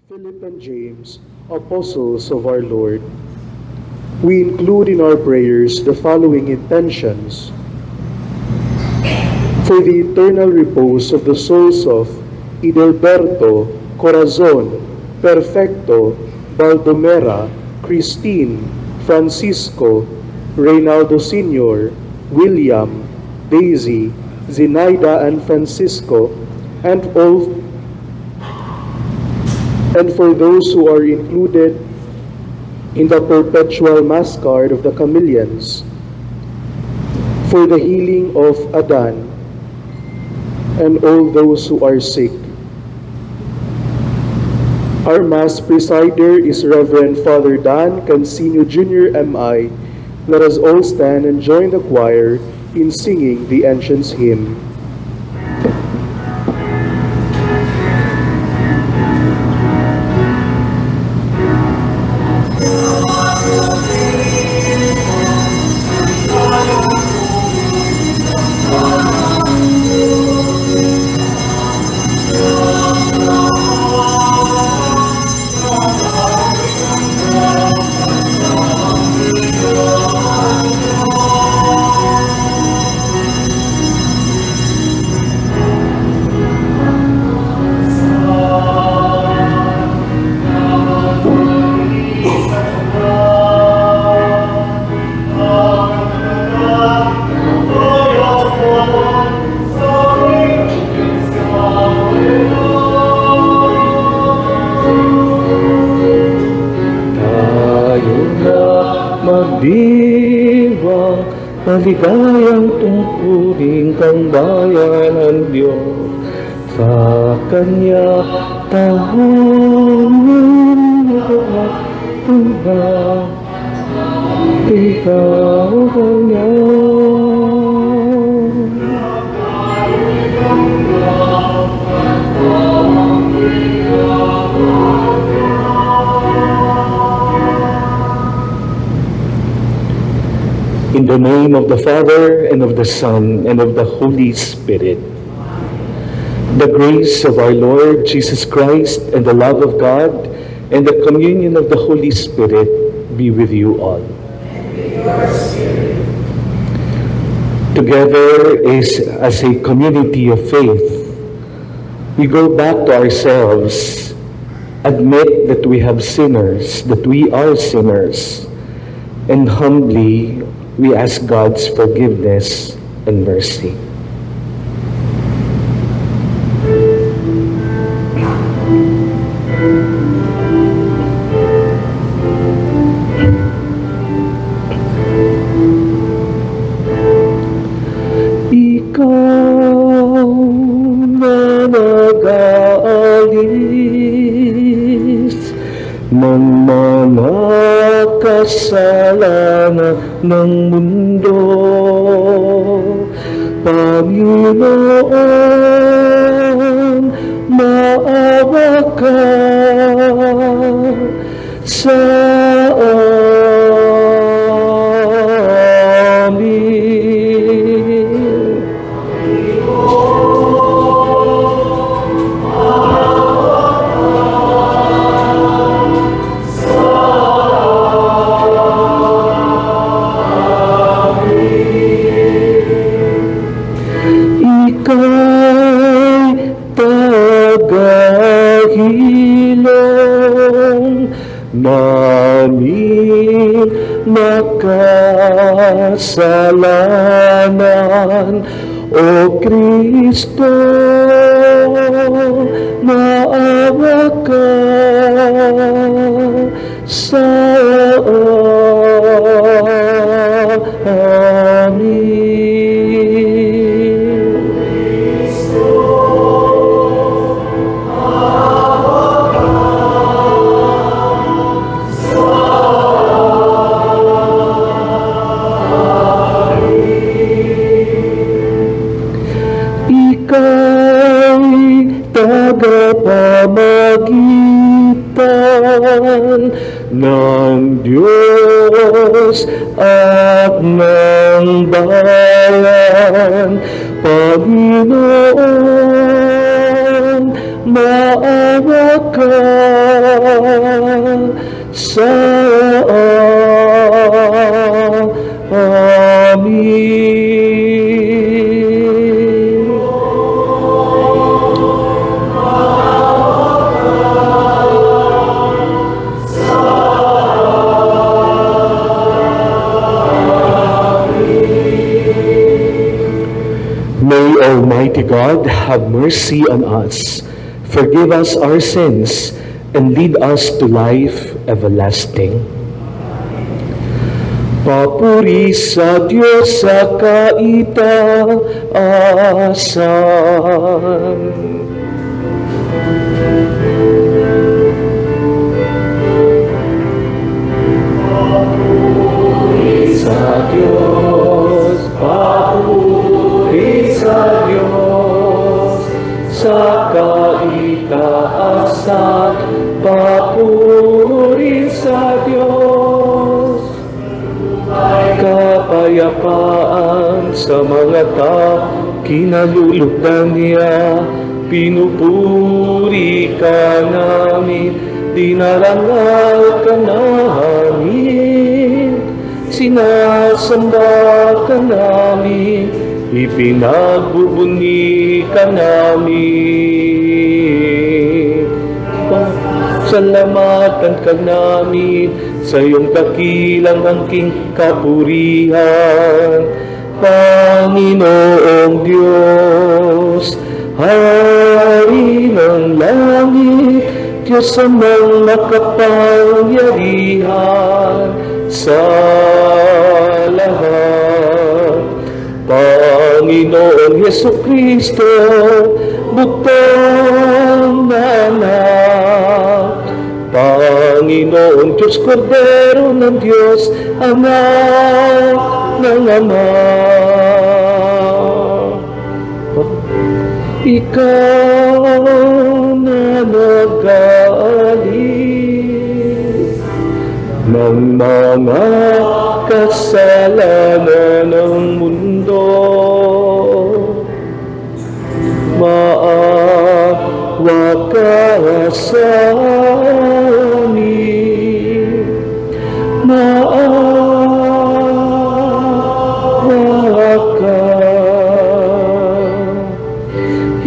Philip and James, apostles of our Lord, we include in our prayers the following intentions: for the eternal repose of the souls of Idalberto, Corazon, Perfecto, Baldomera, Christine, Francisco, Reynaldo Sr., William, Daisy, Zenaida and Francisco, and for those who are included in the perpetual mass card of the Camillians, for the healing of Adan, and all those who are sick. Our Mass presider is Reverend Father Dan Cancino Jr. M.I. Let us all stand and join the choir in singing the Ancients Hymn. Magdiwang maligayang tungkulin kang bayan ng Diyos. Sa Kanya tahong at tubang, ikaw Kanya. In the name of the Father, and of the Son, and of the Holy Spirit. The grace of our Lord Jesus Christ, and the love of God, and the communion of the Holy Spirit be with you all. Together as a community of faith, we go back to ourselves, admit that we are sinners, and humbly we ask God's forgiveness and mercy. Ikaw na nag-aalis ng mga kasalanan ng mundo, Panginoon, maawa ka sa amin. Ika'y tagahilong namin makasalanan, O Kristo, maawa ka sa amin. Ika'y tagapamagitan ng Diyos at ng bayan, Panginoon, maawa ka sa amin. May Almighty God have mercy on us, forgive us our sins, and lead us to life everlasting. Papuri sa Diyos sa kaitaasan. Sa Diyos, papuri sa Diyos, sa kaitaasan, papuri sa Diyos. Kapayapaan sa mga tao, kinalulugdan niya, pinupuri ka namin, dinarangal ka namin, sinasamba ka namin, ipinagbubuni ka namin. Salamatan ka namin sa iyong dakilang angking kapurihan, Panginoong Diyos, Hari ng langit, Diyos amang makapangyarihan sa lahat. Panginoong Jesucristo, butong na anak, Panginoong Diyos, Kordero ng Diyos, anak ng Ama. Ikaw na nag-aalis ng mga kasalanan ng mundo, maawa ka sa amin, maawa ka.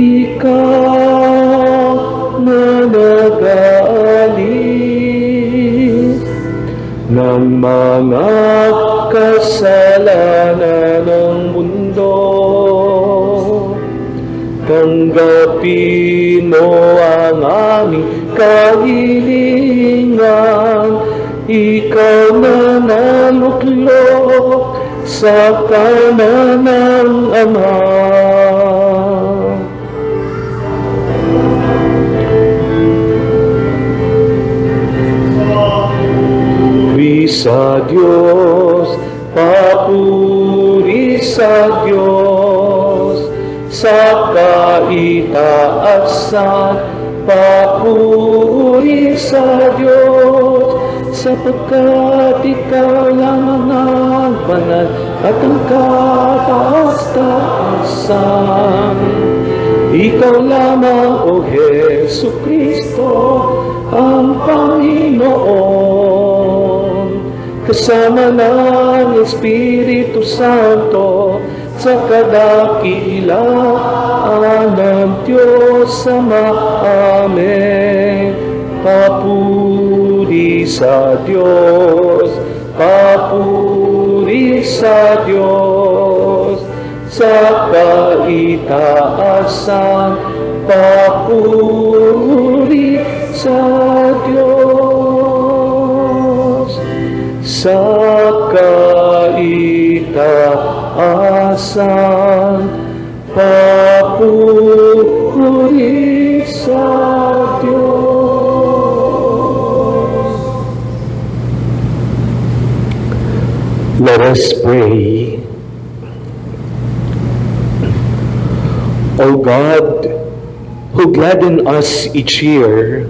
Ikaw na nag-aalis ng mga kasalanan ng mundo, tanggapin mo ang aming kahilingan. Ikaw na naluklok sa kanan ng Ama. Papuri sa Diyos, papuri sa Diyos, sa kaitaasan, papuri sa Diyos, sapagkat ikaw lamang ang banal at ang kataas-taasan. Ikaw lamang, O Jesucristo, ang Panginoon, kasama ng Espiritu Santo, sa kadakilaan ng Diyos Ama. Amen. Papuri sa Diyos, papuri sa Diyos, sa kaitaasan, papuri sa Diyos, sa kaitaasan, papuri sa Diyos. Let us pray. O God, who gladden us each year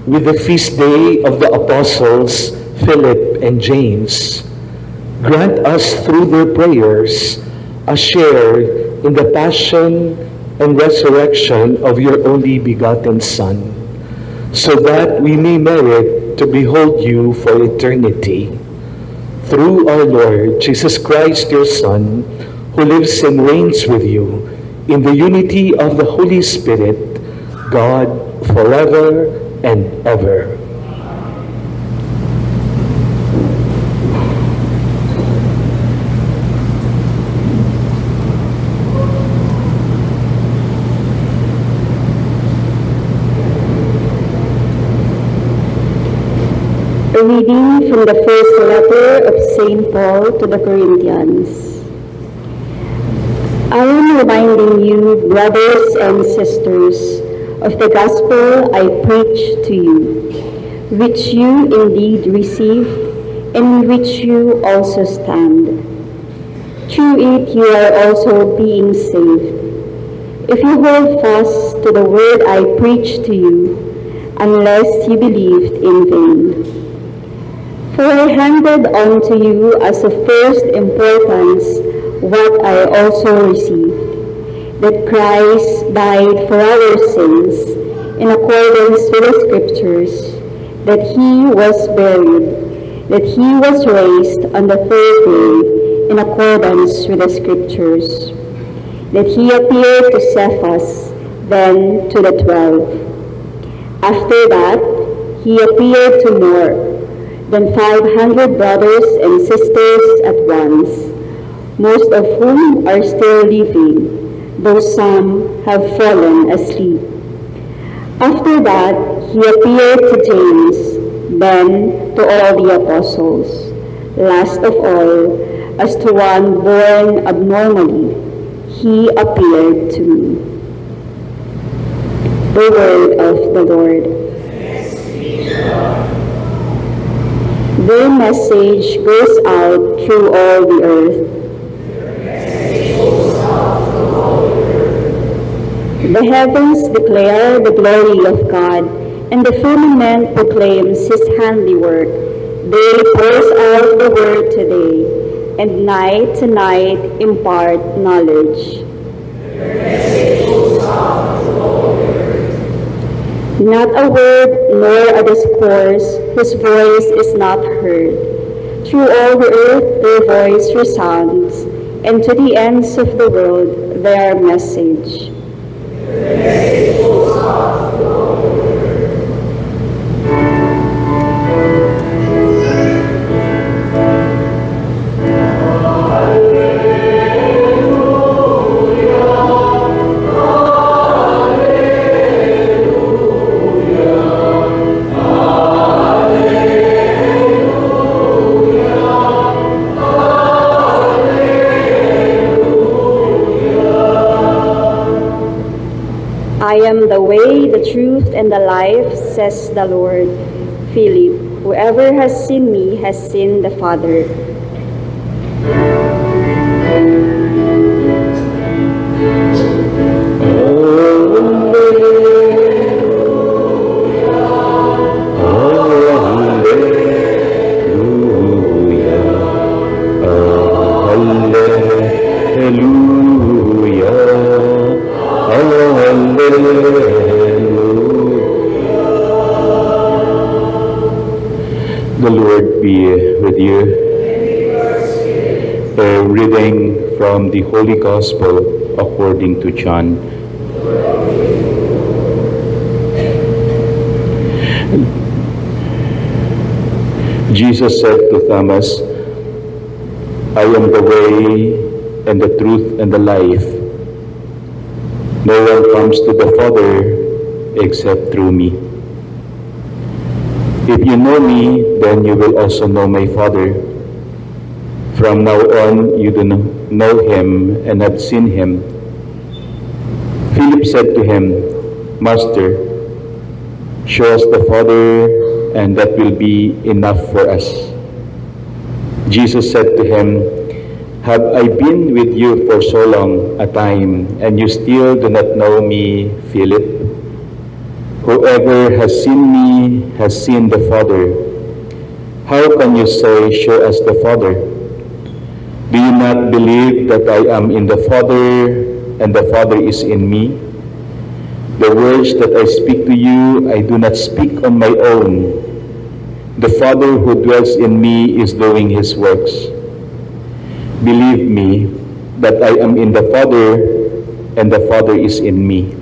with the feast day of the apostles Philip and James, grant us through their prayers a share in the passion and resurrection of your only begotten Son, so that we may merit to behold you for eternity. Through our Lord Jesus Christ, your Son, who lives and reigns with you in the unity of the Holy Spirit, God, forever and ever. A reading from the first letter of St. Paul to the Corinthians. I am reminding you, brothers and sisters, of the gospel I preached to you, which you indeed received, and in which you also stand. Through it you are also being saved, if you hold fast to the word I preached to you, unless you believed in vain. For I handed on to you as of first importance what I also received, that Christ died for our sins in accordance with the Scriptures, that he was buried, that he was raised on the third day in accordance with the Scriptures, that he appeared to Cephas, then to the 12. After that, he appeared to more than 500 brothers and sisters at once, most of whom are still living, though some have fallen asleep. After that, he appeared to James, then to all the apostles. Last of all, as to one born abnormally, he appeared to me. The word of the Lord. Their message goes out through all the earth. The heavens declare the glory of God, and the firmament proclaims his handiwork. Day pours out the word today, and night to night impart knowledge. Not a word nor a discourse whose voice is not heard. Through all the earth their voice resounds, and to the ends of the world their message. I am the way, the truth, and the life, says the Lord. Philip, whoever has seen me has seen the Father. The Lord be with you. A reading from the Holy Gospel according to John. Jesus said to Thomas, I am the way and the truth and the life. No one comes to the Father except through me. If you know me, then you will also know my Father. From now on, you do know him and have seen him. Philip said to him, Master, show us the Father, and that will be enough for us. Jesus said to him, Have I been with you for so long a time, and you still do not know me, Philip? Whoever has seen me has seen the Father. How can you say, show us the Father? Do you not believe that I am in the Father, and the Father is in me? The words that I speak to you, I do not speak on my own, The Father who dwells in me is doing his works. Believe me that I am in the Father and the Father is in me,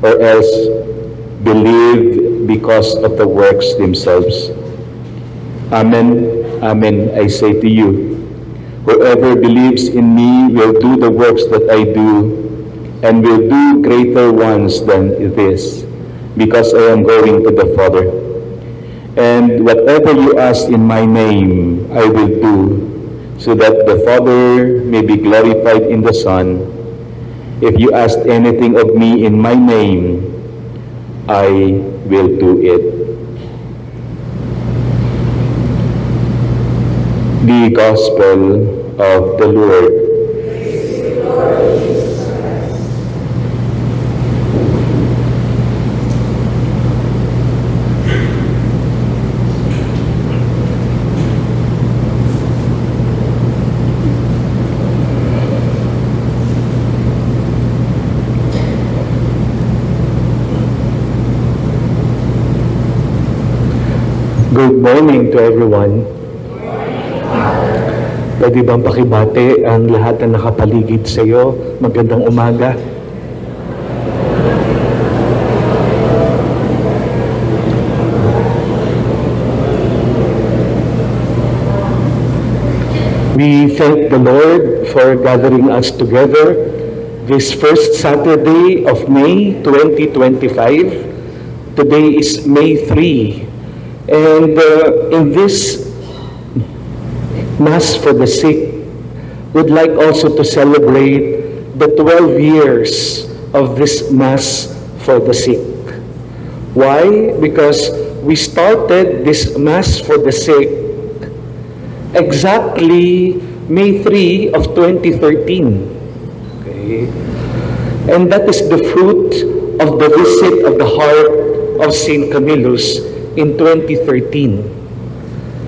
or else believe because of the works themselves. Amen, amen, I say to you, whoever believes in me will do the works that I do, and will do greater ones than this, because I am going to the Father. And whatever you ask in my name, I will do, so that the Father may be glorified in the Son. If you ask anything of me in my name, I will do it. The Gospel of the Lord. Good morning to everyone. Pwede bang pakibate ang lahat na nakapaligid sa iyo? Magandang umaga. We thank the Lord for gathering us together this first Saturday of May 2025. Today is May 3. And in this Mass for the Sick, we'd like also to celebrate the 12 years of this Mass for the Sick. Why? Because we started this Mass for the Sick exactly May 3 of 2013. Okay? And that is the fruit of the visit of the heart of St. Camillus in 2013.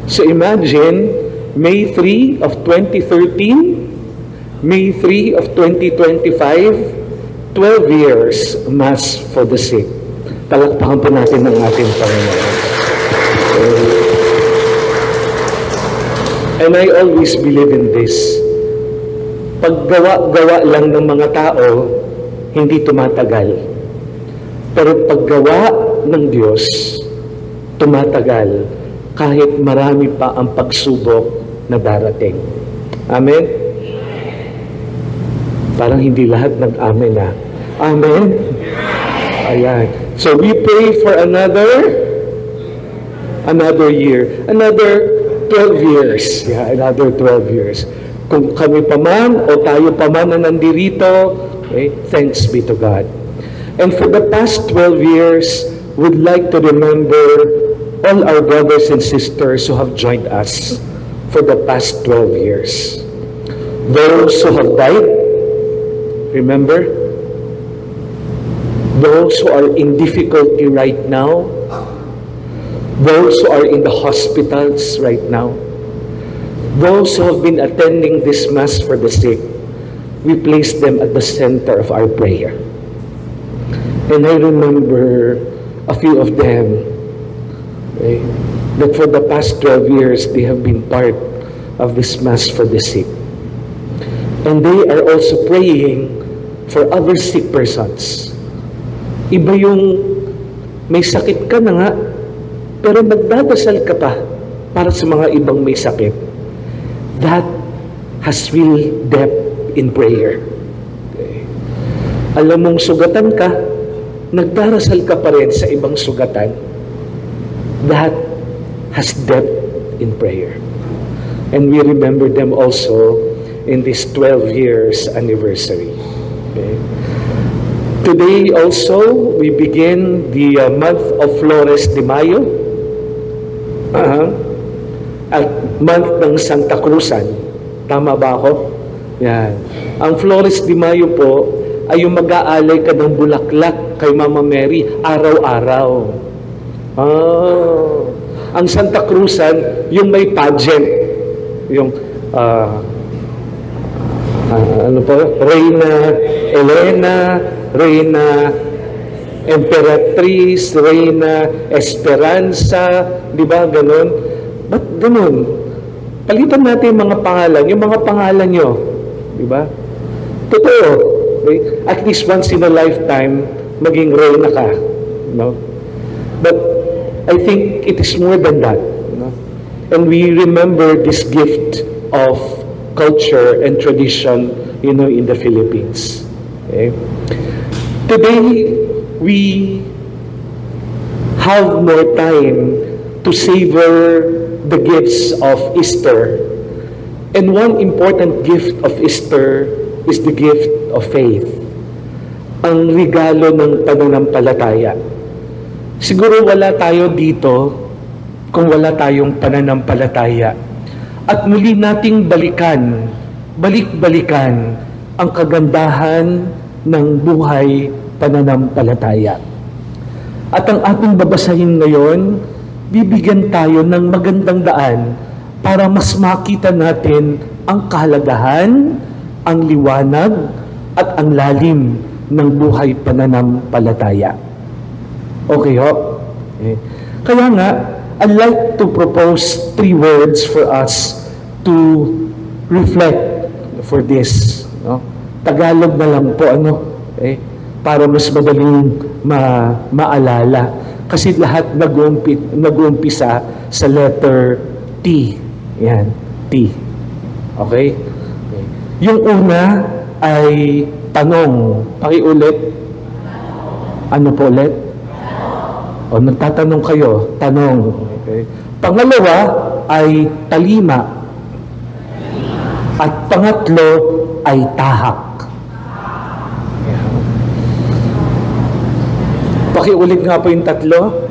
So imagine, May 3 of 2013, May 3 of 2025, 12 years Mass for the Sick. Talakpakan po natin ang ating Panginoon. And I always believe in this. Paggawa-gawa lang ng mga tao, hindi tumatagal. Pero paggawa ng Diyos, tumatagal kahit marami pa ang pagsubok na darating. Amen? Parang hindi lahat nag-amen na. Amen? Ayan. So we pray for another year. Another 12 years. Yeah, another 12 years. Kung kami pa man o tayo pa man na nandirito, okay, thanks be to God. And for the past 12 years, we'd like to remember all our brothers and sisters who have joined us for the past 12 years. Those who have died, remember? Those who are in difficulty right now, those who are in the hospitals right now, those who have been attending this Mass for the Sick, we place them at the center of our prayer. And I remember a few of them, okay, that for the past 12 years, they have been part of this Mass for the Sick. And they are also praying for other sick persons. Iba yung may sakit ka na nga, pero nagdadasal ka pa para sa mga ibang may sakit. That has real depth in prayer. Okay. Alam mong sugatan ka, nagdarasal ka pa rin sa ibang sugatan. That has depth in prayer. And we remember them also in this 12 years anniversary. Okay. Today also, we begin the month of Flores de Mayo, at month ng Santa Cruzan. Tama ba ako? Yan. Ang Flores de Mayo po ay yung mag-aalay ka ng bulaklak kay Mama Mary araw-araw. Ang Santa Cruzan, yung may pageant. Yung, ano po? Reyna Elena, Reyna Emperatriz, Reina, Esperanza, di ba? Ganon. Ba't ganon? Palitan natin yung mga pangalan. Yung mga pangalan nyo. Di ba? Totoo. Okay? At least once in a lifetime, maging Reyna ka. No? But I think it is more than that. No? And we remember this gift of culture and tradition, in the Philippines. Okay? Today, we have more time to savor the gifts of Easter. And one important gift of Easter is the gift of faith. Ang regalo ng pananampalataya. Siguro wala tayo dito kung wala tayong pananampalataya. At muli nating balik-balikan ang kagandahan ng buhay pananampalataya. At ang ating babasahin ngayon, bibigyan tayo ng magandang daan para mas makita natin ang kahalagahan, ang liwanag, at ang lalim ng buhay pananampalataya. Okay ho? Okay. Kaya nga, I'd like to propose 3 words for us to reflect for this. No? Tagalog na lang po, okay? Para mas madaling maalala. Kasi lahat nag-uumpisa sa letter T. Yan, T. Okay? Yung una ay tanong. Pakiulit. Ano po ulit? O, nagtatanong kayo. Tanong. Okay? Pangalawa ay talima. At pangatlo ay tahak. Yan. Pakiulit nga po yung tatlo.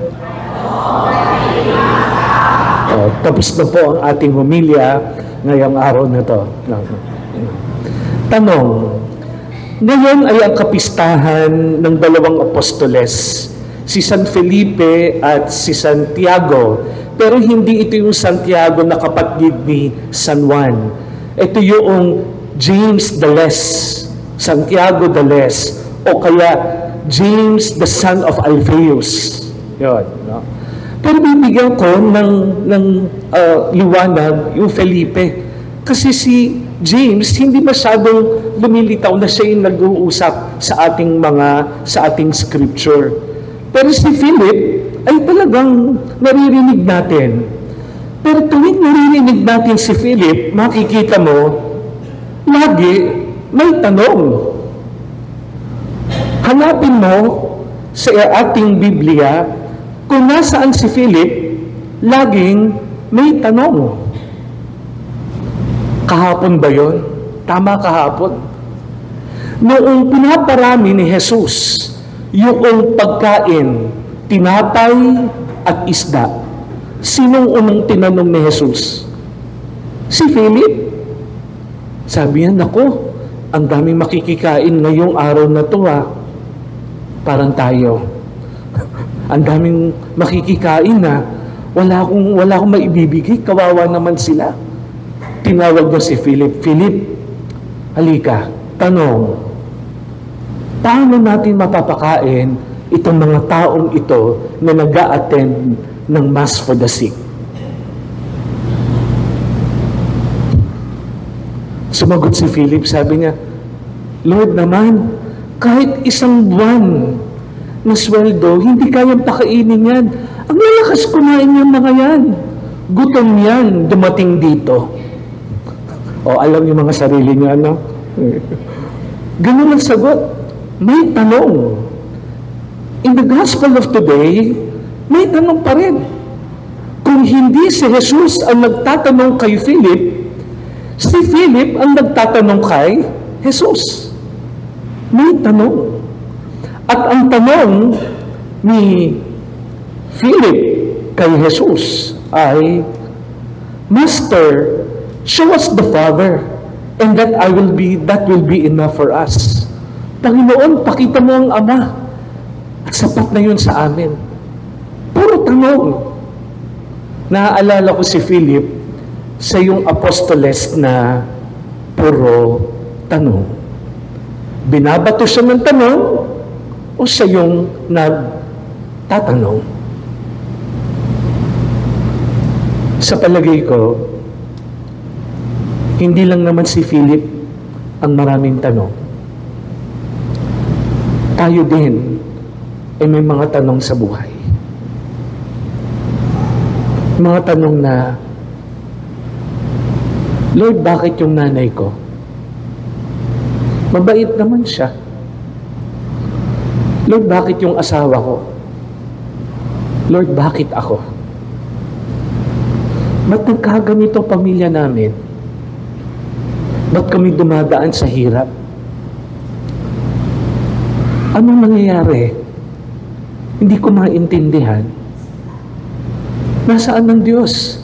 Tapos na po ang ating humilya ngayong araw na to. Tanong. Ngayon ay ang kapistahan ng 2 apostoles, si San Felipe at si Santiago. Pero hindi ito yung Santiago na kapatid ni San Juan. Ito yung James the Less, Santiago the Less, o kaya James the son of Alphaeus. Yun, no? Pero bibigyan ko ng liwanag yung Felipe. Kasi si James hindi masyadong lumilitaw na siya yung nag-uusap sa ating scripture. Pero si Philip ay talagang naririnig natin. Pero tuwing naririnig natin si Philip, makikita mo, lagi may tanong. Hanapin mo sa ating Biblia kung nasaan si Philip, laging may tanong. Kahapon ba yun? Tama kahapon. Noong pinaparami ni Jesus, yung pagkain, tinapay at isda, sinong unang tinanong ni Jesus? Si Philip. Sabi niya, naku, ang daming makikikain ngayong araw na to ha. Parang tayo. Ang daming makikikain na wala akong maibibigay, kawawa naman sila. Tinawag na si Philip, Philip, halika, tanong, paano natin mapapakain itong mga taong ito na nag-a-attend ng Mass for the Sick? Sumagot si Philip, sabi niya, Lord naman, kahit isang buwan na sweldo, hindi kayang pakainin yan. Ang lalakas kumain yung mga yan. Gutom yan, dumating dito. O, alam yung mga sarili niya, no? Ganun ang sagot. May tanong. In the gospel of today, may tanong pa rin. Kung hindi si Jesus ang nagtatanong kay Philip, si Philip ang nagtatanong kay Jesus. May tanong. At ang tanong ni Philip kay Jesus ay, Master, show us the Father, and that will be enough for us. Panginoon, pakita mo ang Ama, at sapat na yun sa amin. Puro tanong. Naaalala ko si Philip sa yung apostoles na puro tanong. Binabato siya ng tanong, O siya yung nagtatanong? Sa palagay ko, hindi lang naman si Philip ang maraming tanong. Tayo din ay may mga tanong sa buhay. Mga tanong na, Lord, bakit yung nanay ko? Mabait naman siya. Lord, bakit yung asawa ko? Lord, bakit ako? Ba't nagkaganito pamilya namin? Ba't kami dumadaan sa hirap? Anong nangyayari? Hindi ko maintindihan. Nasaan ang Diyos?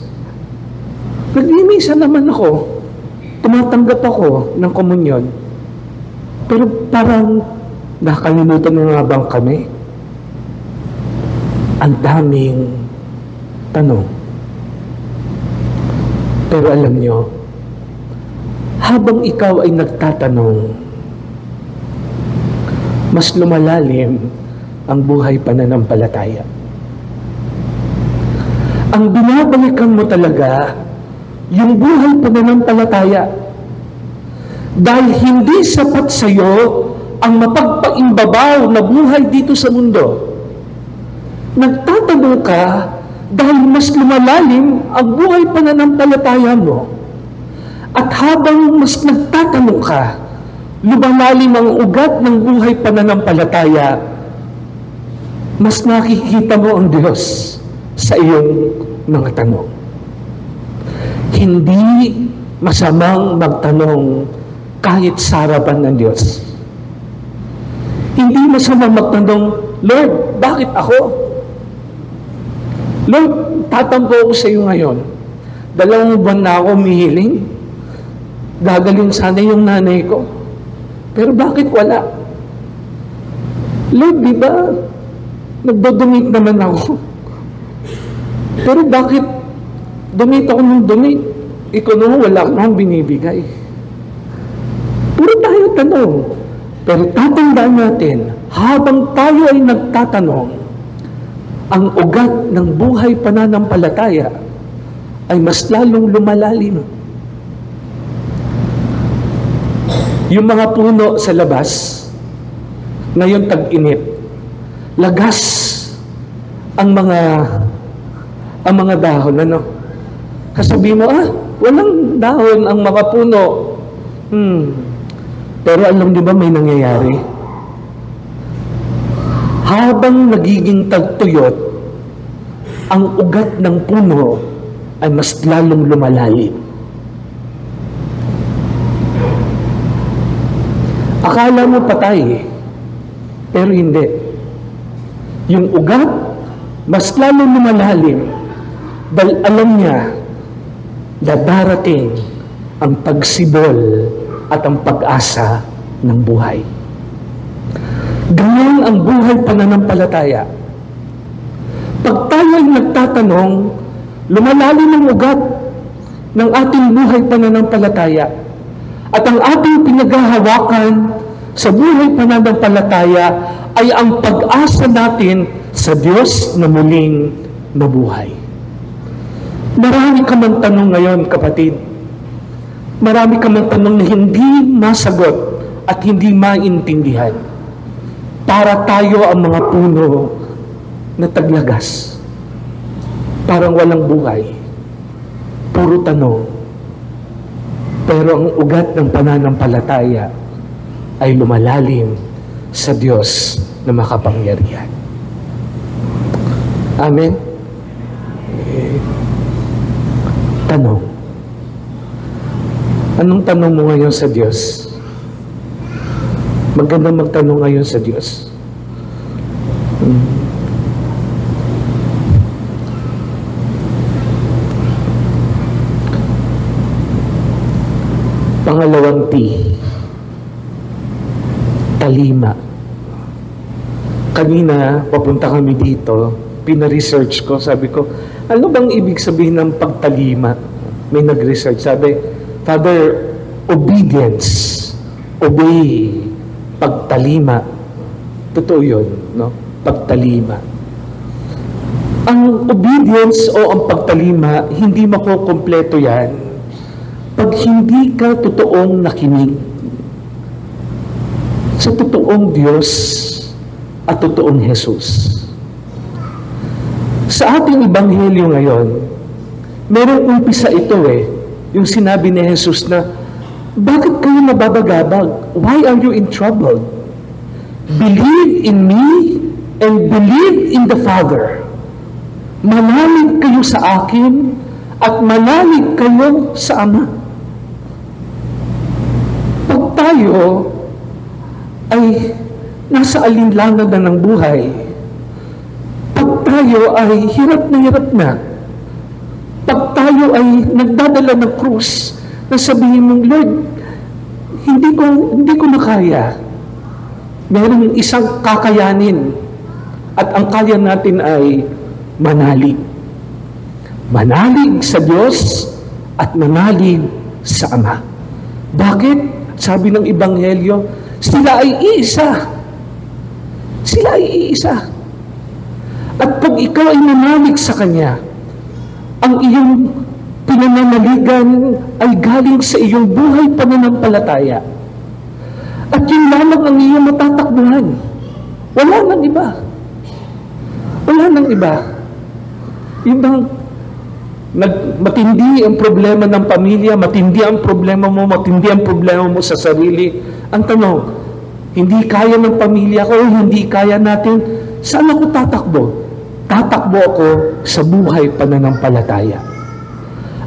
Nag-iimisa naman ako. Tumatanggap ako ng komunyon. Pero parang nakalimutan na nga bang kami? Ang daming tanong. Pero alam nyo, habang ikaw ay nagtatanong, mas lumalalim ang buhay pananampalataya. Ang binabalikan mo talaga, yung buhay pananampalataya. Dahil hindi sapat sa iyo ang mapagpaimbabaw na buhay dito sa mundo. Nagtatanong ka dahil mas lumalalim ang buhay pananampalataya mo. At habang mas nagtatanong ka, lumalalim ang ugat ng buhay pananampalataya, mas nakikita mo ang Diyos sa iyong mga tanong. Hindi masamang magtanong kahit sa harapan ng Diyos. Hindi masamang magtanong, Lord, bakit ako? Lord, tatampo ako sa iyo ngayon. 2 buwan na ako umihiling. Gagaling sana yung nanay ko. Pero bakit wala? Lord, di ba? Nagdo-donate naman ako. Pero bakit donate ako ng donate? Ikaw naman wala akong binibigay. Puro tayo tanong. Pero tatandaan natin, habang tayo ay nagtatanong, ang ugat ng buhay pananampalataya ay mas lalong lumalalim. Yung mga puno sa labas, ngayon tag-init, lagas ang mga dahon, ano? Kasabi mo, walang dahon ang mga puno. Pero alam niyo ba may nangyayari? Habang nagiging tagtuyot, ang ugat ng puno ay mas lalong lumalalim. Akala mo patay, pero hindi. Yung ugat, mas lalong lumalalim dahil alam niya na darating ang pagsibol at ang pag-asa ng buhay. Ganyan ang buhay pananampalataya. Pag tayo ay nagtatanong, lumalalim ang ugat ng ating buhay pananampalataya. At ang ating pinaghahawakan sa buhay pananampalataya ay ang pag-asa natin sa Diyos na muling nabuhay. Marami ka man tanong ngayon, kapatid. Marami ka man tanong na hindi masagot at hindi maintindihan. Para tayo ang mga puno na taglagas. Parang walang buhay. Puro tanong. Pero ang ugat ng pananampalataya ay lumalalim sa Diyos na makapangyarihan. Amen? Tanong. Anong tanong mo ngayon sa Diyos? Maganda magtanong ngayon sa Diyos. Pangalawang T, talima. Kanina, papunta kami dito, pina-research ko, sabi ko, ano bang ibig sabihin ng pagtalima? May nag-research, sabi, Father, obedience, obey, pagtalima. Totoo yun, no? Pagtalima. Ang obedience o ang pagtalima, hindi makukumpleto yan pag hindi ka totoong nakinig sa totoong Diyos at totoong Jesus. Sa ating ebanghelyo ngayon, merong umpisa ito yung sinabi ni Jesus na, bakit kayo nababagabag? Why are you in trouble? Believe in me and believe in the Father. Manalig kayo sa akin at manalig kayo sa Ama. Pag tayo ay nasa alinlangan na ng buhay, pag tayo ay hirap na, pag tayo ay nagdadala ng krus, na sabihin mong, Lord, hindi ko na kaya. Merong isang kakayanin at ang kaya natin ay manalig. Manalig sa Diyos at manalig sa Ama. Bakit? Sabi ng Ebanghelyo, sila ay iisa. Sila ay iisa. At pag ikaw ay manalig sa Kanya, ang iyong pinananaligan ay galing sa iyong buhay pananampalataya. At yun lamang ang iyong matatakbuhan. Wala nang iba. Wala nang iba. Yung bang matindi ang problema ng pamilya, matindi ang problema mo sa sarili. Ang tanong, hindi kaya ng pamilya ko, hindi kaya natin, saan ako tatakbo? Tatakbo ako sa buhay pananampalataya.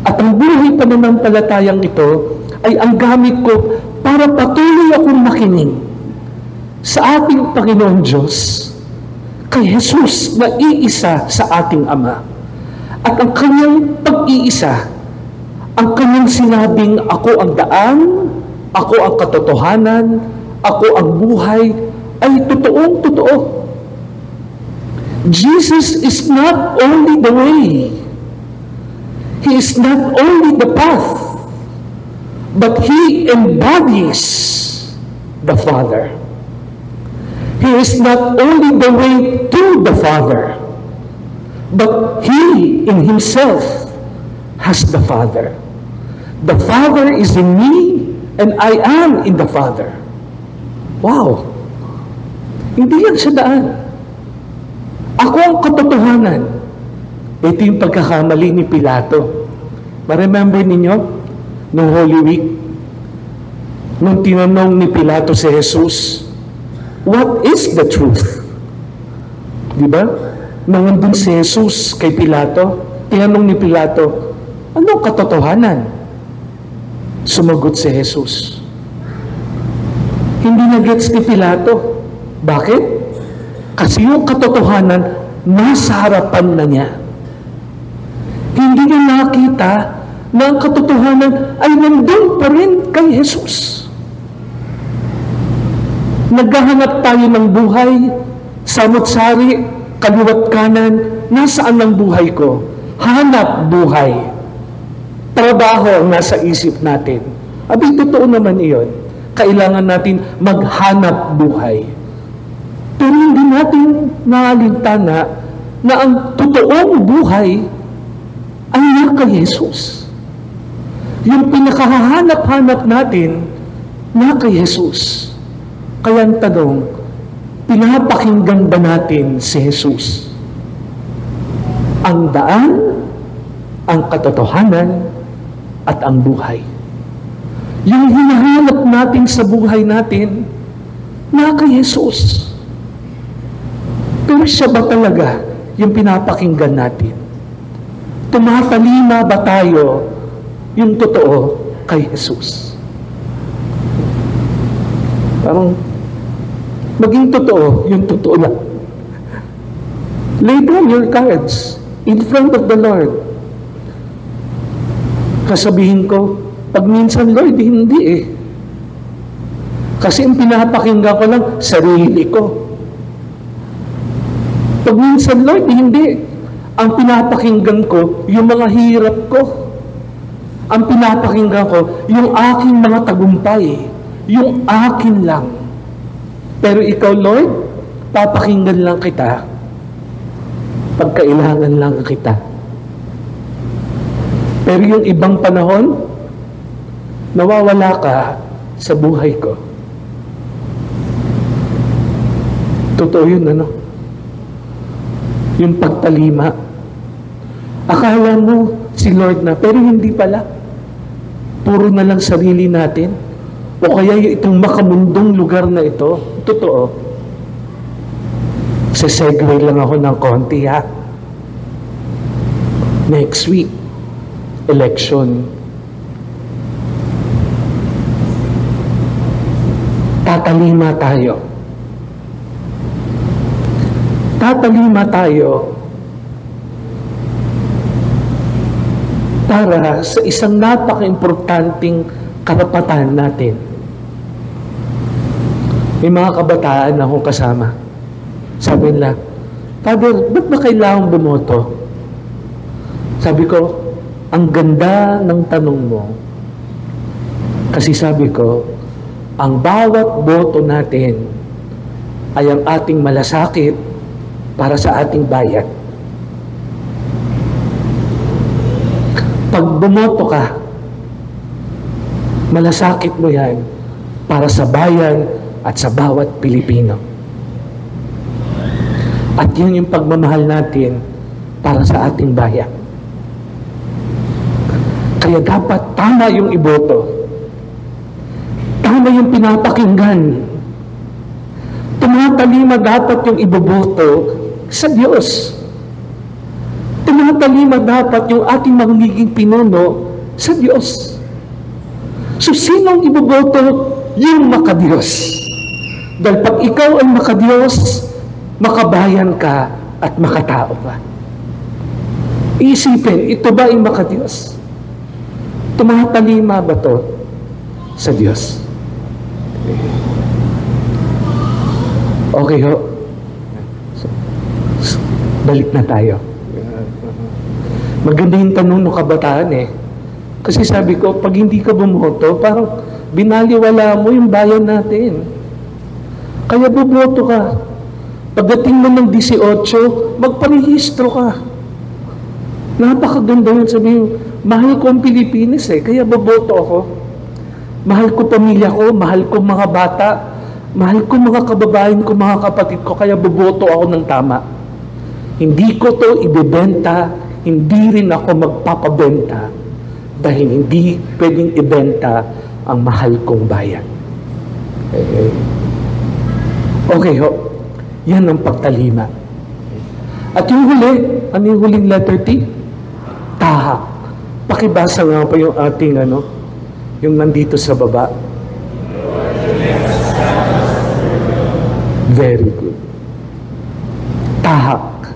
At ang buhay pananampalatayang ito ay ang gamit ko para patuloy akong makinig sa ating Panginoon Diyos, kay Jesus na iisa sa ating Ama. At ang kanyang pag-iisa, ang kanyang sinabing, ako ang daan, ako ang katotohanan, ako ang buhay, ay totoong totoo. Jesus is not only the way. He is not only the path, but He embodies the Father. He is not only the way to the Father, but He in Himself has the Father. The Father is in me, and I am in the Father. Wow! Hindi yan siya daan. Ako ang katotohanan. Ito yung pagkakamali ni Pilato. Ma-remember ninyo? Noong Holy Week, nung tinanong ni Pilato si Jesus, what is the truth? Diba? Nung nandun si Jesus kay Pilato, tinanong ni Pilato, anong katotohanan? Sumagot si Jesus. Hindi na-gets ni Pilato. Bakit? Kasi yung katotohanan, nasa harapan na niya. Hindi niya nakita na ang katotohanan ay nandun pa rin kay Jesus. Naghahanap tayo ng buhay, samot-sari, kaliwat kanan, nasaan ang buhay ko? Hanap buhay. Trabaho ang nasa isip natin. Abi, totoo naman iyon. Kailangan natin maghanap buhay. Pero hindi natin naalintana na ang totoong buhay ay na kay Jesus. Yung pinakahahanap-hanap natin na kay Jesus. Kaya ang tanong, pinapakinggan ba natin si Jesus? Ang daan, ang katotohanan, at ang buhay. Yung hinahanap natin sa buhay natin, na kay Jesus. Pero siya ba talaga yung pinapakinggan natin? Tumatalima ba tayo yung totoo kay Jesus? Parang maging totoo, yung totoo lang. Lay down your cards in front of the Lord. Kasabihin ko, pag minsan, Lord, hindi Kasi ang pinapakinggan ko lang, sarili ko. Pag minsan, Lord, hindi. Ang pinapakinggan ko, yung mga hirap ko. Ang pinapakinggan ko, yung aking mga tagumpay. Yung akin lang. Pero ikaw, Lord, papakinggan lang kita pag kailangan lang kita. Pero yung ibang panahon, nawawala ka sa buhay ko. Totoo yun, ano? Yung pagtalima. Akala mo si Lord na, pero hindi pala. Puro na lang sarili natin. O kaya yung itong makamundong lugar na ito. Totoo. Sesegue lang ako ng konti, ha? Next week, election. Tatalima tayo. Tatalima tayo para sa isang napaka-importanting karapatan natin. May mga kabataan akong kasama. Sabi nila, Father, ba't ba kailangan bumoto? Sabi ko, ang ganda ng tanong mo. Kasi sabi ko, ang bawat boto natin ay ang ating malasakit para sa ating bayan. Pag bumoto ka, malasakit mo yan para sa bayan at sa bawat Pilipino. At yun yung pagmamahal natin para sa ating bayan. Kaya dapat tama yung iboto. Tama yung pinapakinggan. Tumatalima dapat yung iboboto sa Diyos. Tumatalima dapat yung ating magiging pinuno sa Diyos. So, sinong iboboto? Yung makadiyos. Dahil pag ikaw ay makadiyos, makabayan ka at makatao ka. Isipin, ito ba ay makadiyos? Tumatalima ba to sa Diyos? Okay ho. Balik na tayo. Maganda yung tanong ng kabataan eh. Kasi sabi ko, pag hindi ka bumoto, parang binaliwala mo yung bayan natin. Kaya bumoto ka. Pagdating mo ng 18, magparehistro ka. Napakaganda yun. Sabi mo, mahal ko ang Pilipinas eh, kaya boboto ako. Mahal ko pamilya ko, mahal ko mga bata, mahal ko mga kababayan ko, mga kapatid ko, kaya boboto ako ng tama. Hindi ko to ibebenta, hindi rin ako magpapabenta, dahil hindi pwedeng ibenta ang mahal kong bayan. Okay ho, yan ang pagtalima. At yung huli, ano yung huling letter T? Tahak. Pakibasa nga pa yung ating yung nandito sa baba. Very good. Tahak.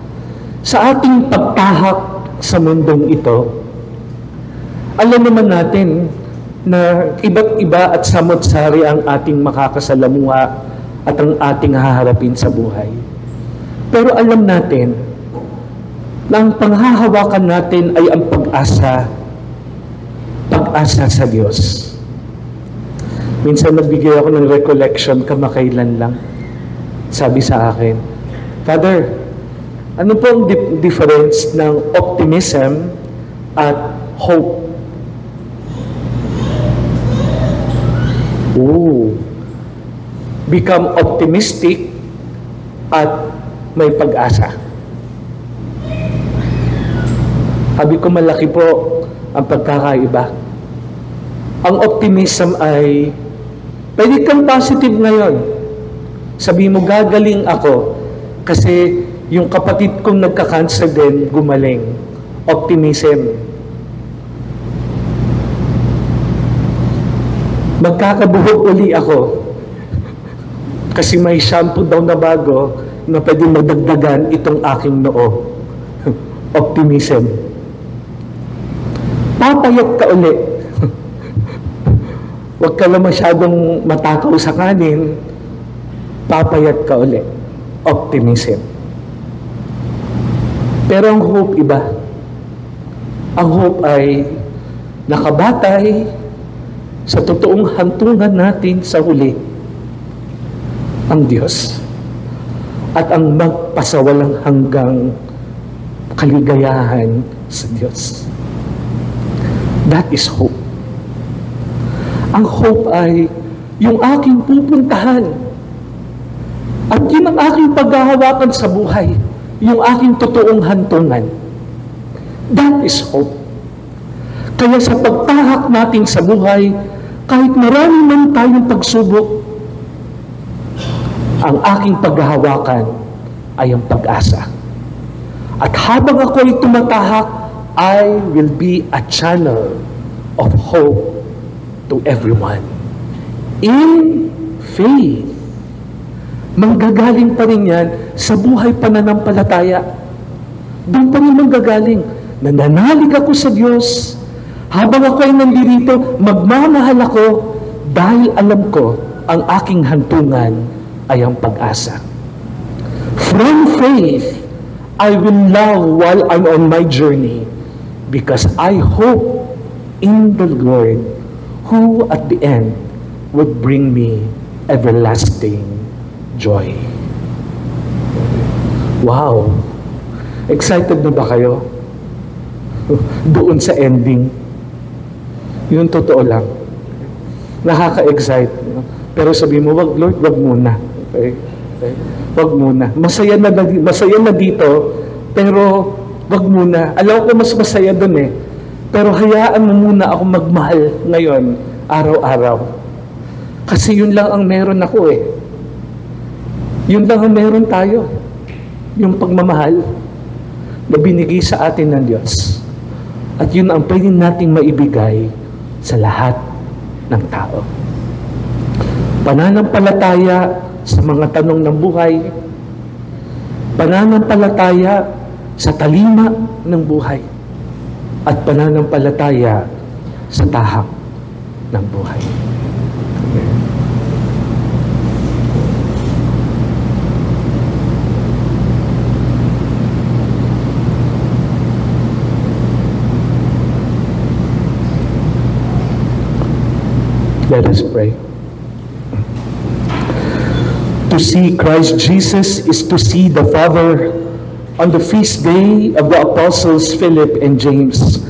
Sa ating pagtahak sa mundong ito, alam naman natin na iba't iba at samot-sari ang ating makakasalamuha at ang ating haharapin sa buhay. Pero alam natin na ang panghahawakan natin ay ang pag-asa sa Diyos. Minsan nagbigay ako ng recollection kamakailan lang. Sabi sa akin, Father, ano po ang difference ng optimism at hope? Become optimistic at may pag-asa. Sabi ko, malaki po ang pagkakaiba. Ang optimism ay, pwede kang positive ngayon. Sabi mo, gagaling ako kasi yung kapatid kong nagka-cancer din, gumaling. Optimism. Magkakabuhok uli ako kasi may shampoo daw na bago na pwede madagdagan itong aking noo. Optimism. Papayat ka uli. Huwag ka na masyadong matakaw sa kanin. Papayat ka uli. Optimism. Pero ang hope iba. Ang hope ay nakabatay sa totoong hantungan natin sa huli, ang Diyos. at ang magpasawalang hanggang kaligayahan sa Diyos. That is hope. Ang hope ay yung aking pupuntahan at yun ang aking paghahawakan sa buhay, yung aking totoong hantungan. That is hope. Kaya sa pagtahak natin sa buhay, kahit marami man tayong pagsubok, ang aking paghahawakan ay ang pag-asa. At habang ako ay tumatahak, I will be a channel of hope to everyone. In faith. Manggagaling pa rin yan sa buhay pananampalataya. Doon pa rin manggagaling. Nananalig ako sa Diyos. Habang ako ay nandito, magmamahal ako dahil alam ko ang aking hantungan ay ang pag-asa. From faith, I will love while I'm on my journey because I hope in the Lord who at the end would bring me everlasting joy. Wow! Excited na ba kayo? Doon sa ending. Yun totoo lang. Nakaka-excite. Pero sabi mo, wag Lord, wag muna. Okay? Wag muna. Masaya na dito, pero wag muna. Alam ko mas masaya doon eh. Pero hayaan mo muna ako magmahal ngayon, araw-araw. Kasi yun lang ang meron ako eh. Yun lang ang meron tayo. Yung pagmamahal na binigay sa atin ng Diyos. At yun ang pwede nating maibigay sa lahat ng tao. Pananampalataya sa mga tanong ng buhay. Pananampalataya sa talima ng buhay. At pananampalataya sa tahak ng buhay. Let us pray. To see Christ Jesus is to see the Father. On the feast day of the apostles Philip and James,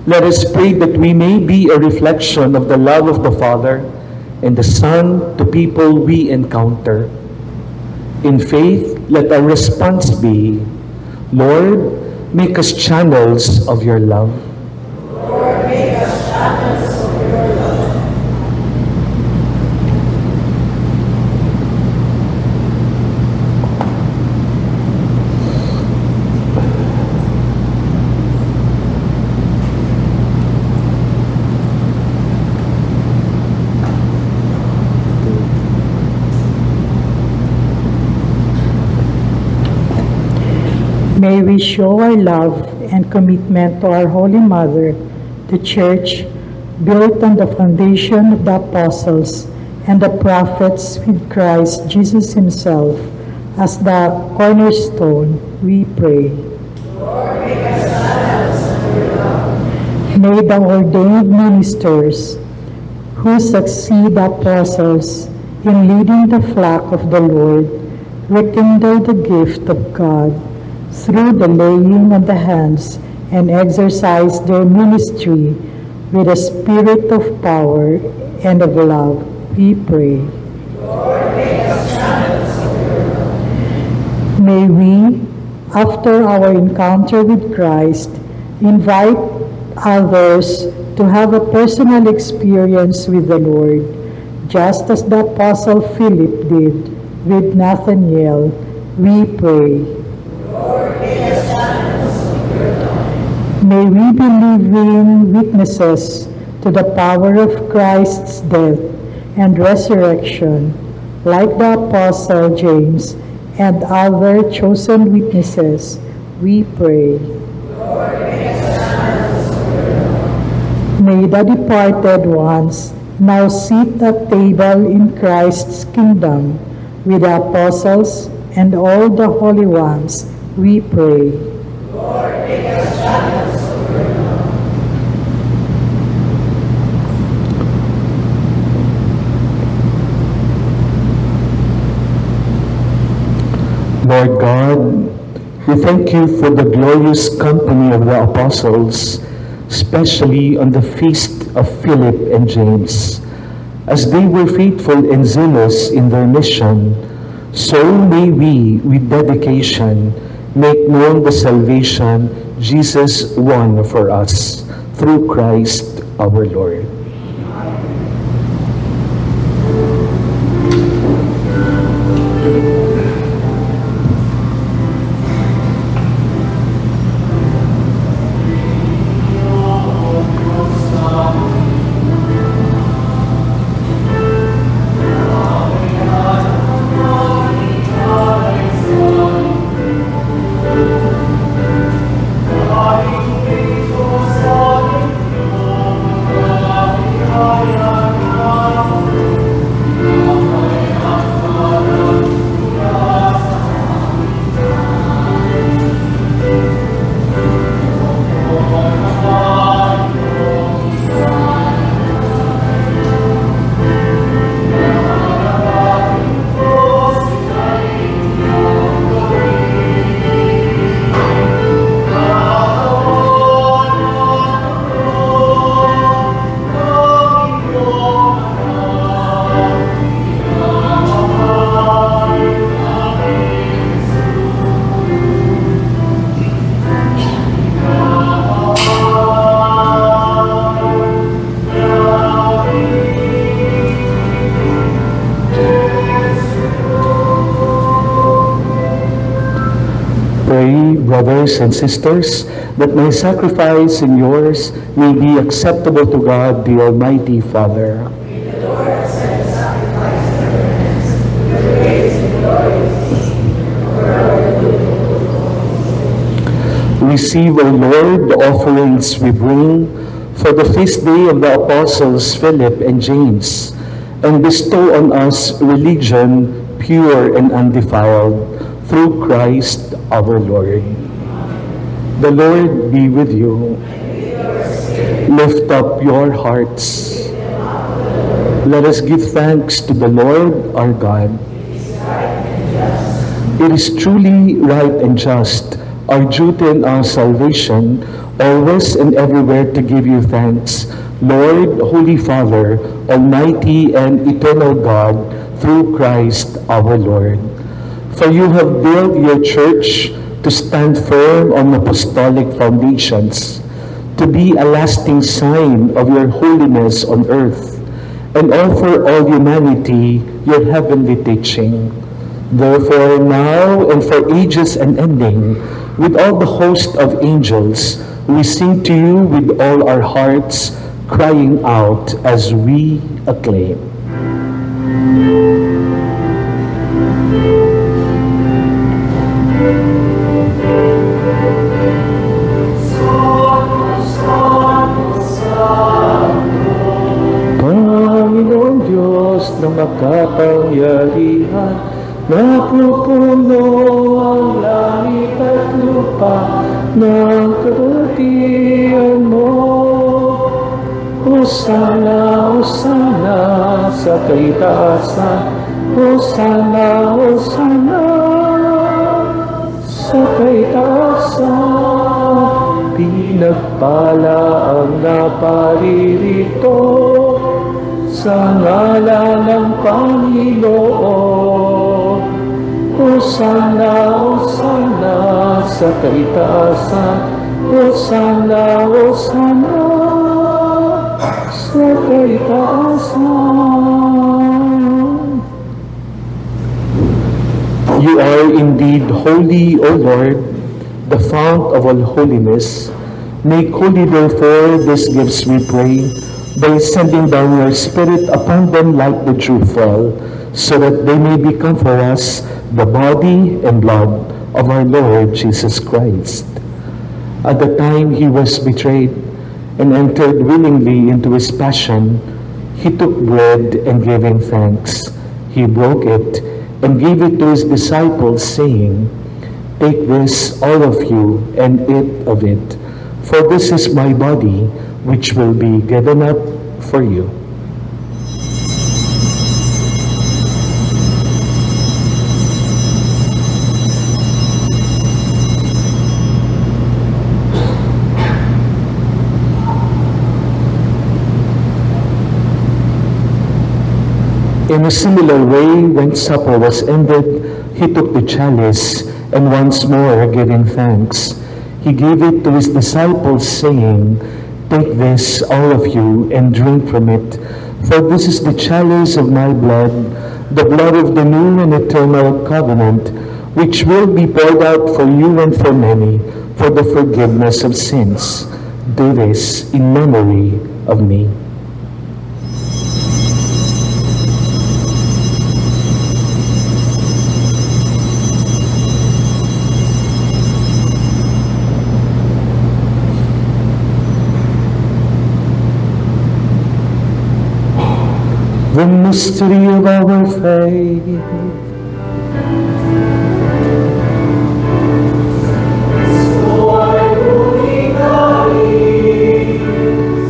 let us pray that we may be a reflection of the love of the Father and the Son to people we encounter. In faith, let our response be, Lord, make us channels of your love. Lord, make us channels of your love. May we show our love and commitment to our Holy Mother, the Church, built on the foundation of the apostles and the prophets with Christ Jesus himself as the cornerstone, we pray. Lord, make us channels of your love. May the ordained ministers who succeed the apostles in leading the flock of the Lord rekindle the gift of God through the laying on the hands and exercise their ministry with a spirit of power and of love, we pray. Lord, make us channels of your love. May we, after our encounter with Christ, invite others to have a personal experience with the Lord, just as the Apostle Philip did with Nathanael, we pray. Lord, make us channels of your love. May we be living witnesses to the power of Christ's death and resurrection, like the Apostle James and other chosen witnesses, we pray. Lord, make us channels of your love. May the departed ones now sit at table in Christ's kingdom with the apostles and all the holy ones, we pray. Lord, make us channels of your love. We thank you for the glorious company of the apostles, especially on the feast of Philip and James. As they were faithful and zealous in their mission, so may we, with dedication, make known the salvation Jesus won for us through Christ our Lord. Pray, brothers and sisters, that my sacrifice and yours may be acceptable to God, the Almighty Father. Receive, O Lord, the offerings we bring for the feast day of the apostles Philip and James, and bestow on us religion pure and undefiled, through Christ our Lord. The Lord be with you. Lift up your hearts. Let us give thanks to the Lord our God. It is truly right and just, our duty and our salvation, always and everywhere to give you thanks, Lord, Holy Father, Almighty and eternal God, through Christ our Lord. For you have built your church to stand firm on apostolic foundations, to be a lasting sign of your holiness on earth, and offer all humanity your heavenly teaching. Therefore, now and for ages unending, with all the host of angels, we sing to you with all our hearts, crying out as we acclaim. Panginoong Diyos na makapangyarihan, napupuno ang langit at lupa ng kabutihan mo. Hosana, Hosana sa kaitaasan, Hosana, Hosana sa kaitaasan. Pinagpala ang naparirito sa ngalan ng Panginoon. Hosana, Hosana sa kaitaasan, Hosana, Hosana sa kaitaasan. You are indeed holy, O Lord, the fount of all holiness. Make holy, therefore, these gifts, we pray, by sending down your Spirit upon them like the dew fall, so that they may become for us the body and blood of our Lord Jesus Christ. At the time he was betrayed and entered willingly into his passion, he took bread and gave him thanks. He broke it and gave it to his disciples, saying, "Take this, all of you, and eat of it, for this is my body, which will be given up for you." In a similar way, when supper was ended, he took the chalice, and once more giving thanks, he gave it to his disciples, saying, "Take this, all of you, and drink from it, for this is the chalice of my blood, the blood of the new and eternal covenant, which will be poured out for you and for many, for the forgiveness of sins. Do this in memory of me." The mystery of our faith.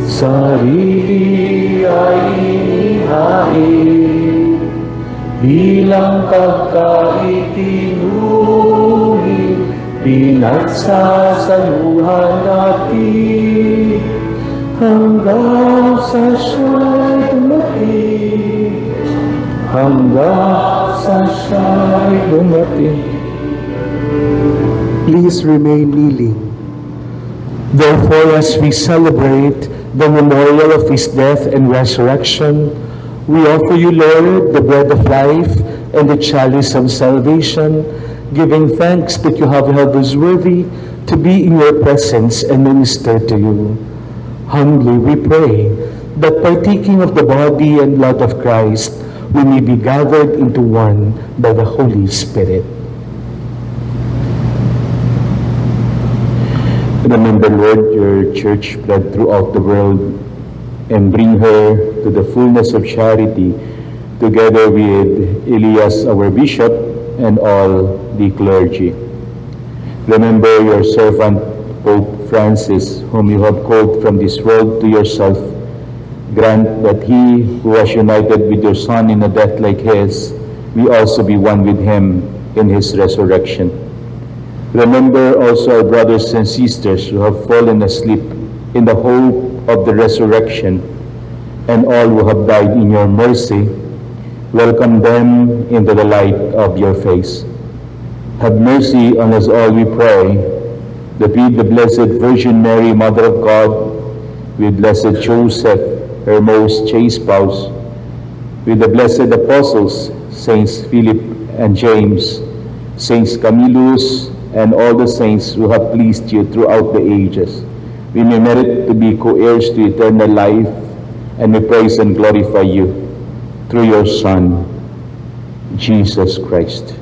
Sarili ay inihain bilang pagkaitinulit, pinagsasaluhan natin hanggang sa siya'y dumating, hanggang sa siya'y dumating. Please remain kneeling. Therefore, as we celebrate the memorial of his death and resurrection, we offer you, Lord, the bread of life and the chalice of salvation, giving thanks that you have held us worthy to be in your presence and minister to you. Humbly we pray that partaking of the body and blood of Christ, we may be gathered into one by the Holy Spirit. Remember, Lord, your church spread throughout the world, and bring her to the fullness of charity, together with Elias, our bishop, and all the clergy. Remember your servant, Pope Francis, whom you have called from this world to yourself. Grant that he who was united with your Son in a death like his, may also be one with him in his resurrection. Remember also our brothers and sisters who have fallen asleep in the hope of the resurrection, and all who have died in your mercy. Welcome them into the light of your face. Have mercy on us all, we pray, that with the Blessed Virgin Mary, Mother of God, with Blessed Joseph, her most chaste spouse, with the blessed apostles, Saints Philip and James, Saints Camillus, and all the saints who have pleased you throughout the ages, we may merit to be co-heirs to eternal life, and we praise and glorify you through your Son, Jesus Christ.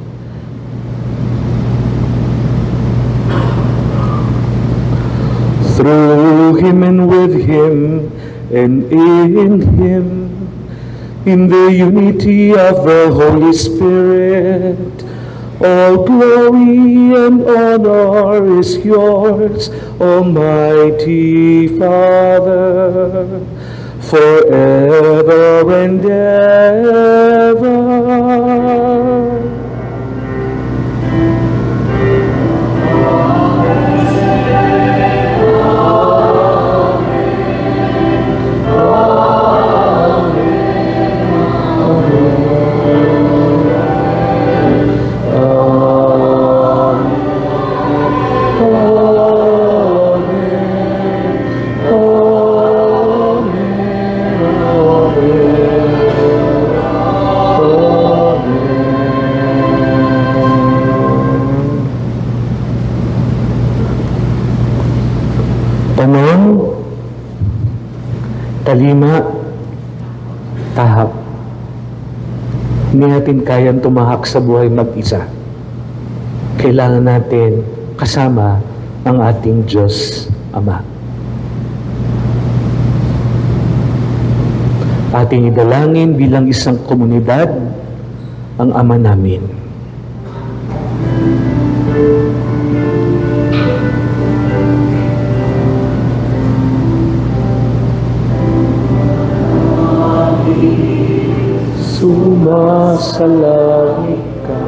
Through him and with him and in him, in the unity of the Holy Spirit, all glory and honor is yours, Almighty Father, forever and ever. Tanong, talima, tahak. Hindi natin kayang tumahak sa buhay mag-isa. Kailangan natin kasama ang ating Diyos Ama. Ating idalangin bilang isang komunidad ang Ama namin. Sumasalangit ka,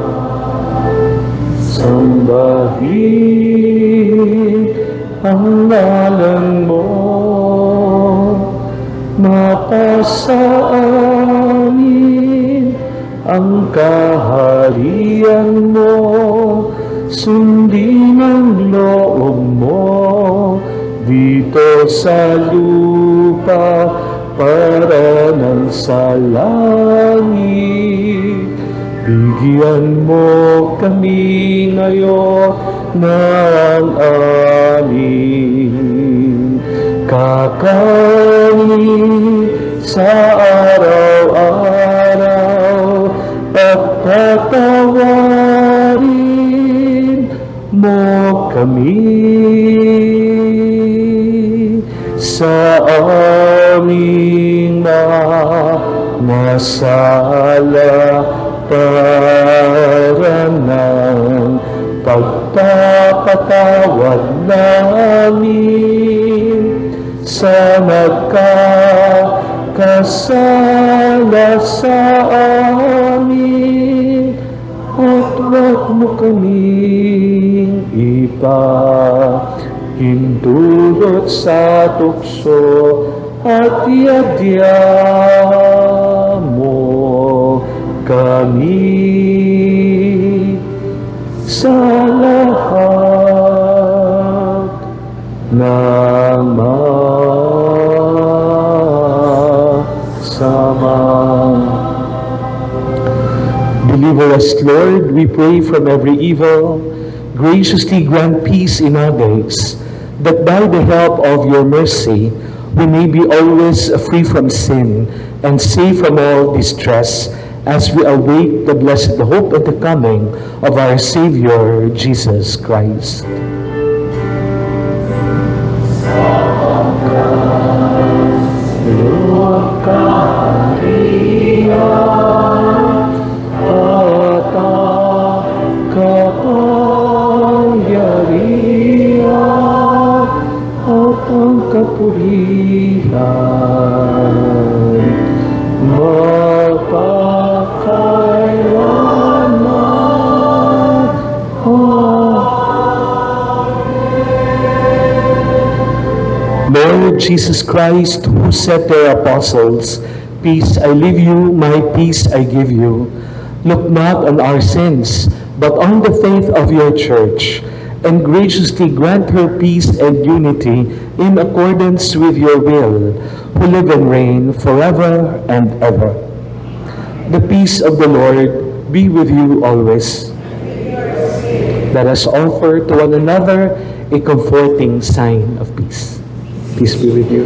sambahin ang ngalan mo, mapasa amin ang kaharian mo, sundin ang loob mo dito sa lupa para nang sa langit. Bigyan mo kami ngayon ng aming kakanin sa araw-araw, at patawarin mo kami sa aming mga nasala, para ng pagpapatawad namin sa nagkakasala sa amin, at huwag mo kaming ipahintulot sa tukso, at iadya mo kami sa lahat ng masama. Deliver us, Lord, we pray, from every evil. Graciously grant peace in our days, that by the help of your mercy we may be always free from sin and safe from all distress, as we await the blessed hope and the coming of our Savior, Jesus Christ. Lord Jesus Christ, who said to your apostles, "Peace I leave you, my peace I give you," look not on our sins, but on the faith of your church, and graciously grant her peace and unity in accordance with your will, who live and reign forever and ever. The peace of the Lord be with you always. Let us offer to one another a comforting sign of peace. Peace be with you.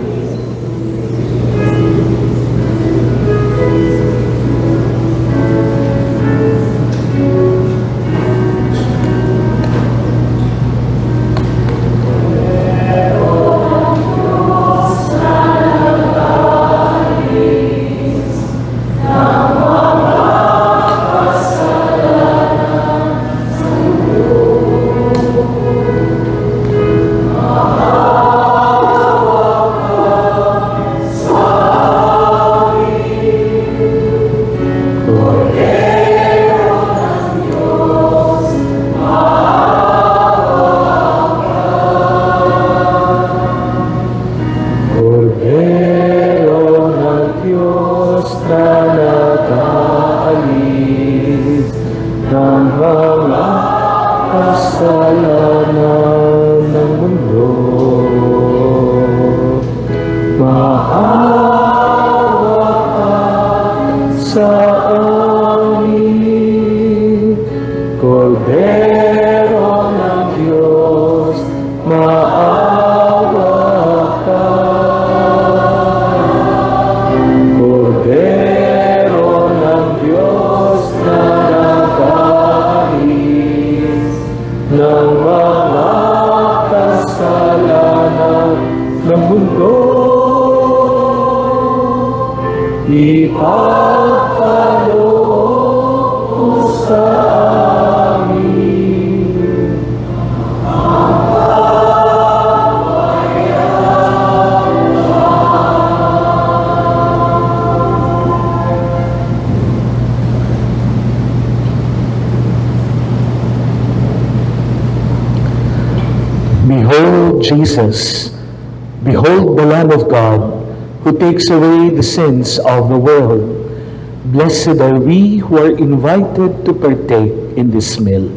Behold Jesus, behold the Lamb of God, who takes away the sins of the world. Blessed are we who are invited to partake in this meal.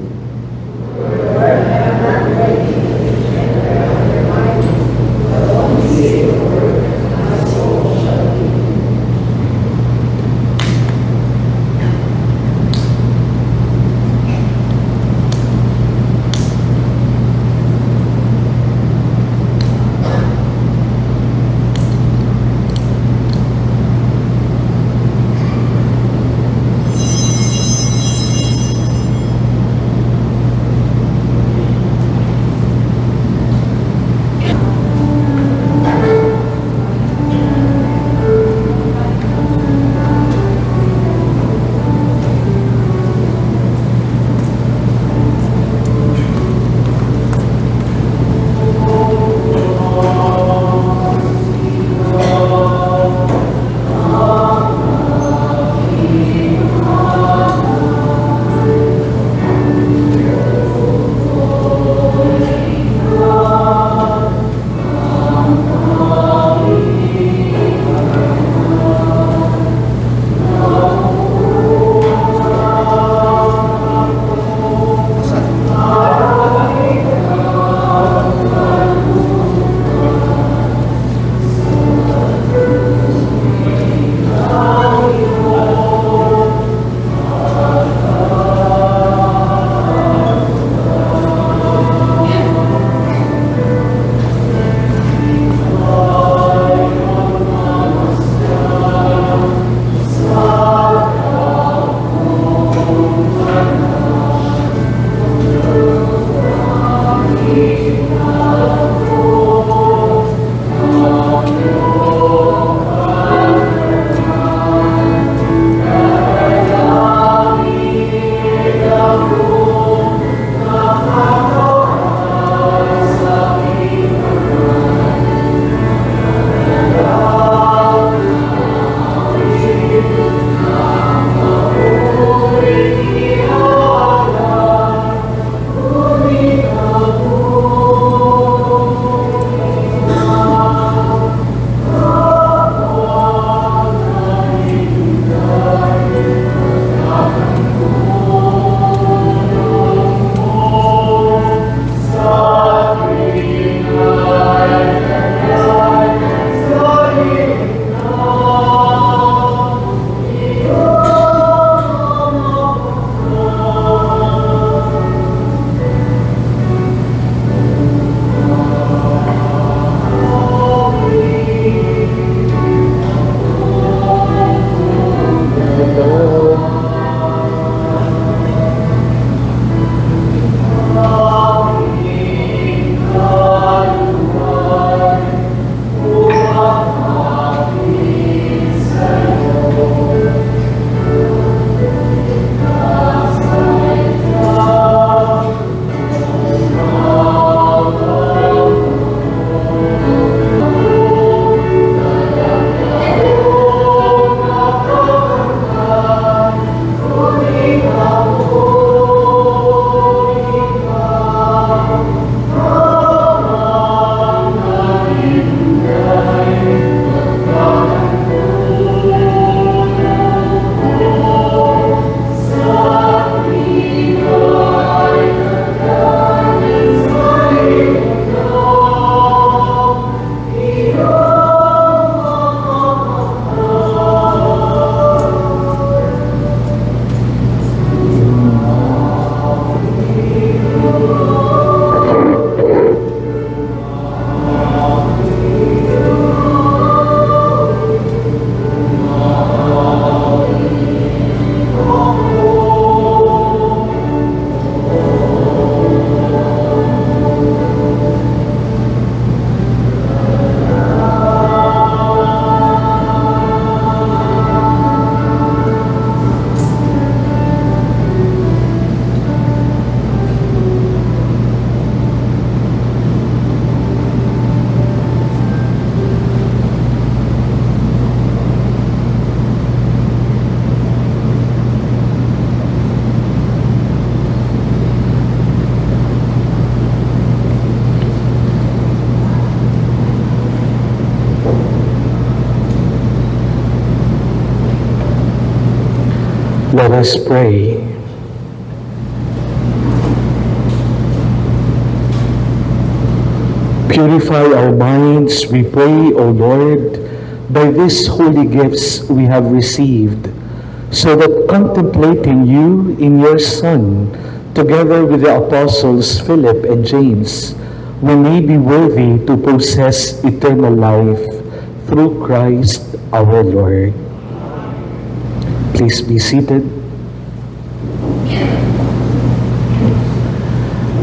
Let us pray. Purify our minds, we pray, O Lord, by these holy gifts we have received, so that contemplating you in your Son, together with the apostles Philip and James, we may be worthy to possess eternal life through Christ our Lord. Please be seated.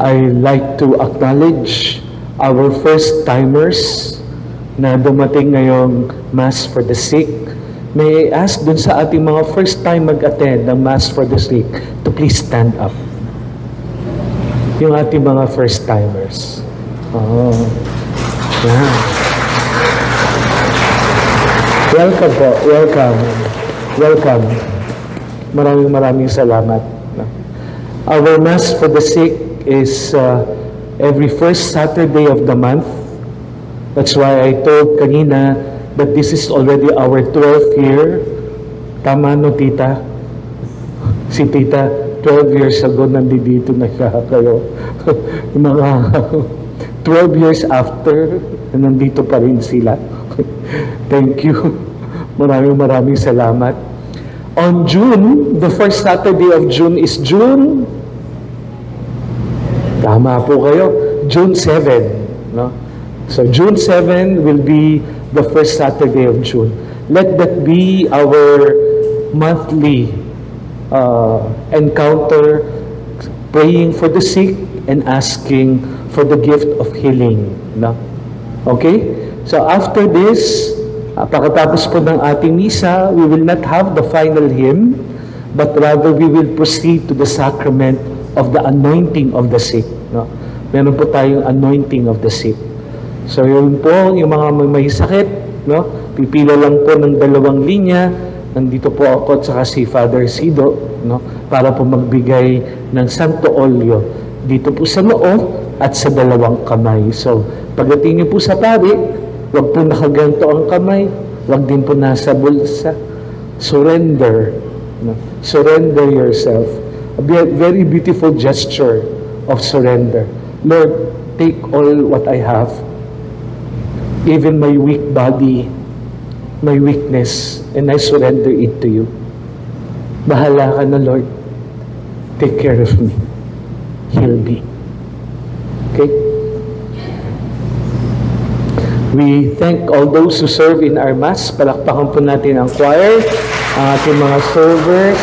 I like to acknowledge our first-timers na dumating ngayong Mass for the Sick. May I ask dun sa ating mga first-time mag-attend ng Mass for the Sick to please stand up. Yung ating mga first-timers. Oh. Yeah. Welcome po. Welcome. Welcome. Maraming salamat. Our Mass for the Sick is every first Saturday of the month. That's why I told kanina that this is already our 12th year. Tama no, tita? Si tita, 12 years ago, nandito na siya kayo. Mga 12 years after, nandito pa rin sila. Thank you. Maraming salamat. On June, the first Saturday of June is June. Tama po kayo. June 7. No? So June 7 will be the first Saturday of June. Let that be our monthly encounter, praying for the sick and asking for the gift of healing. No? Okay? So after this, pagkatapos po ng ating misa, we will not have the final hymn, but rather we will proceed to the sacrament of the anointing of the sick. No? Meron po tayong anointing of the sick. So yun po, yung mga may sakit, no? Pipila lang po ng 2 linya. Nandito po ako at saka si Father Sido, no? Para po magbigay ng Santo Olyo dito po sa noo at sa 2 kamay. So pagdating niyo po sa pari, wag po nakaganto ang kamay, wag din po nasa bulsa. Surrender. No? Surrender yourself. A very beautiful gesture of surrender. Lord, take all what I have. Even my weak body, my weakness, and I surrender it to you. Bahala ka na, Lord. Take care of me. Heal me. Okay? We thank all those who serve in our Mass. Palakpakan po natin ang choir, ang ating mga servers.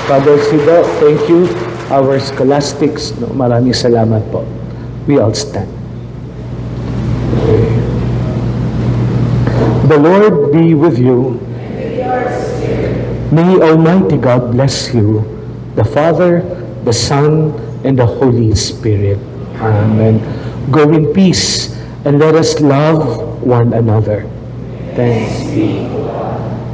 Father Sido, thank you. Our scholastics, no, maraming salamat po. We all stand. The Lord be with you. May Almighty God bless you, the Father, the Son, and the Holy Spirit. Amen. Go in peace, and let us love one another. Thanks be to God.